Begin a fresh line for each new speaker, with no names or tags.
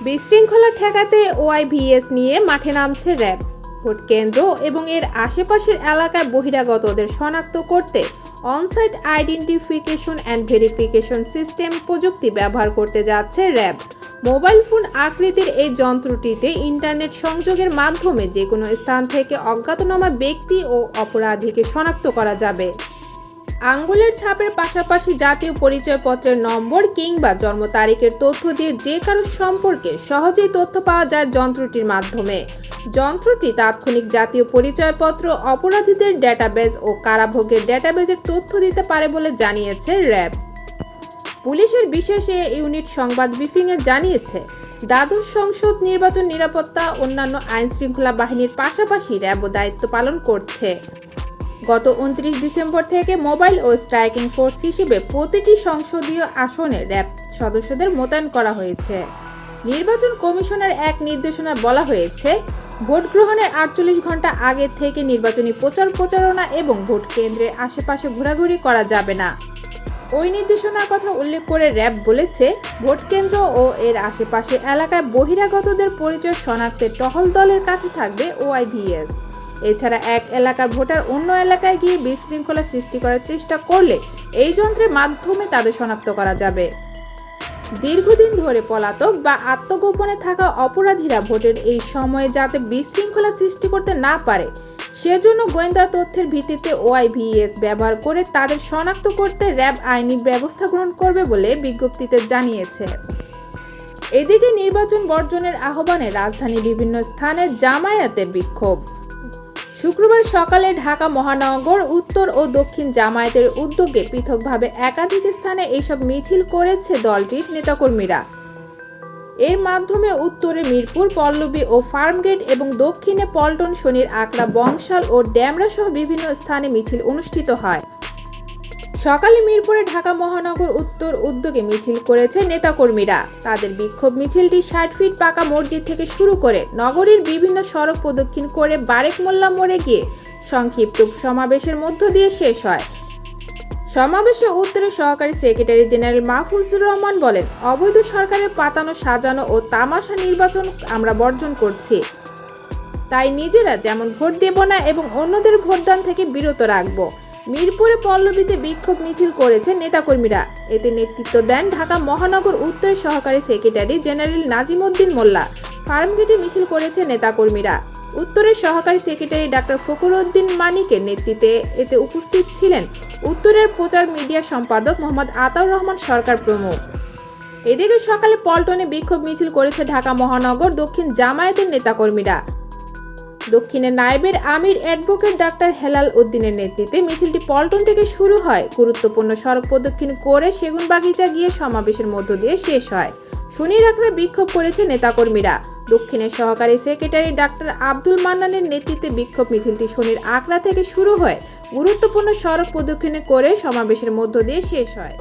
বিশৃঙ্খলা ঠেকাতে ওআইভিএস নিয়ে মাঠে নামছে র্যাব। ভোট কেন্দ্র এবং এর আশেপাশের এলাকায় বহিরাগতদের শনাক্ত করতে onsite identification and verification system প্রযুক্তি ব্যবহার করতে যাচ্ছে র্যাব। মোবাইল ফোন আকৃতির এই যন্ত্রটিতে ইন্টারনেট সংযোগের মাধ্যমে যে কোনো স্থান থেকে অজ্ঞাতনামা ব্যক্তি ও অপরাধীকে শনাক্ত করা যাবে। আঙ্গুলের ছাপের পাশাপাশি জাতীয় পরিচয়পত্রের নম্বর কিংবা জন্ম তারিখের তথ্য দিয়ে যে কারো সম্পর্কে সহজেই তথ্য পাওয়া যায় যন্ত্রটির মাধ্যমে। যন্ত্রটি তাৎক্ষণিক জাতীয় পরিচয়পত্র, অপরাধীদের ডেটাবেজ ও কারাভোগের ডেটাবেজের তথ্য দিতে পারে বলে জানিয়েছে র্যাব। পুলিশের বিশেষ ইউনিট সংবাদ ব্রিফিংয়ে জানিয়েছে, দ্বাদশ সংসদ নির্বাচন নিরাপত্তা অন্যান্য আইনশৃঙ্খলা বাহিনীর পাশাপাশি র্যাবও দায়িত্ব পালন করছে। গত 29 ডিসেম্বর থেকে মোবাইল ও স্ট্রাইকিং ফোর্স হিসেবে প্রতিটি সংসদীয় আসনে র্যাব সদস্যদের মোতায়েন করা হয়েছে। নির্বাচন কমিশনের এক নির্দেশনায় বলা হয়েছে, ভোট গ্রহণের 48 ঘন্টা আগে থেকে নির্বাচনী প্রচারণা এবং ভোট কেন্দ্রের আশেপাশে ঘোরাঘুরি করা যাবে না। ওই নির্দেশনার কথা উল্লেখ করে র্যাব বলেছে, ভোট কেন্দ্র ও এর আশেপাশে এলাকায় বহিরাগতদের পরিচয় শনাক্তের টহল দলের কাছে থাকবে ওআইভিএস। এছাড়া এক এলাকার ভোটার অন্য এলাকায় গিয়ে বিশৃঙ্খলা সৃষ্টি করার চেষ্টা করলে এই যন্ত্রের মাধ্যমে তাদের শনাক্ত করা যাবে। দীর্ঘদিন ধরে পলাতক বা আত্মগোপনে থাকা অপরাধীরা ভোটের এই সময়ে যাতে বিশৃঙ্খলা সৃষ্টি করতে না পারে, সেজন্য গোয়েন্দা তথ্যের ভিত্তিতে ওআইভিএস ব্যবহার করে তাদের শনাক্ত করতে র্যাব আইনি ব্যবস্থা গ্রহণ করবে বলে বিজ্ঞপ্তিতে জানিয়েছে। এদিকে নির্বাচন বর্জনের আহ্বানে রাজধানীর বিভিন্ন স্থানে জামায়াতের বিক্ষোভ। শুক্রবার সকালে ঢাকা মহানগর উত্তর ও দক্ষিণ জামায়াতের উদ্যোগে পৃথকভাবে একাধিক স্থানে এইসব মিছিল করেছে দলটির নেতাকর্মীরা। এর মাধ্যমে উত্তরে মিরপুর, পল্লবী ও ফার্মগেট এবং দক্ষিণে পল্টন, শনির আকড়া, বংশাল ও ড্যামরা সহ বিভিন্ন স্থানে মিছিল অনুষ্ঠিত হয়। সকালে মিরপুরে ঢাকা মহানগর উত্তর উদ্যোগে মিছিল করেছে নেতাকর্মীরা। তাদের বিক্ষোভ মিছিলটি 60 ফিট পাকা মসজিদ থেকে শুরু করে নগরীর বিভিন্ন সড়ক প্রদক্ষিণ করে বারেক মোল্লা মোড়ে গিয়ে সংক্ষিপ্ত সমাবেশের মধ্য দিয়ে শেষ হয়। সমাবেশে উত্তরের সহকারী সেক্রেটারি জেনারেল মাহফুজুর রহমান বলেন, অবৈধ সরকারের পাতানো, সাজানো ও তামাশা নির্বাচন আমরা বর্জন করছি। তাই নিজেরা যেমন ভোট দেব না এবং অন্যদের ভোটদান থেকে বিরত রাখব। মিরপুরে পল্লবীতে বিক্ষোভ মিছিল করেছে নেতাকর্মীরা। এতে নেতৃত্ব দেন ঢাকা মহানগর উত্তরের সহকারী সেক্রেটারি জেনারেল নাজিমউদ্দিন মোল্লা। ফার্মগেটে মিছিল করেছে নেতাকর্মীরা। উত্তরের সহকারী সেক্রেটারি ডাক্তার ফখরুদ্দিন মানিকের নেতৃত্বে এতে উপস্থিত ছিলেন উত্তরের প্রচার মিডিয়া সম্পাদক মোহাম্মদ আতাউর রহমান সরকার প্রমুখ। এদিকে সকালে পল্টনে বিক্ষোভ মিছিল করেছে ঢাকা মহানগর দক্ষিণ জামায়াতের নেতাকর্মীরা। দক্ষিণে নায়েবের আমির অ্যাডভোকেট ডাক্তার হেলাল উদ্দিনের নেতৃত্বে মিছিলটি পল্টন থেকে শুরু হয়, গুরুত্বপূর্ণ সড়ক প্রদক্ষিণ করে সেগুনবাগিচা গিয়ে সমাবেশের মধ্য দিয়ে শেষ হয়। শনির আকড়া বিক্ষোভ করেছে নেতাকর্মীরা। দক্ষিণের সহকারী সেক্রেটারি ডাক্তার আব্দুল মান্নানের নেতৃত্বে বিক্ষোভ মিছিলটি শনির আকড়া থেকে শুরু হয়, গুরুত্বপূর্ণ সড়ক প্রদক্ষিণ করে সমাবেশের মধ্য দিয়ে শেষ হয়।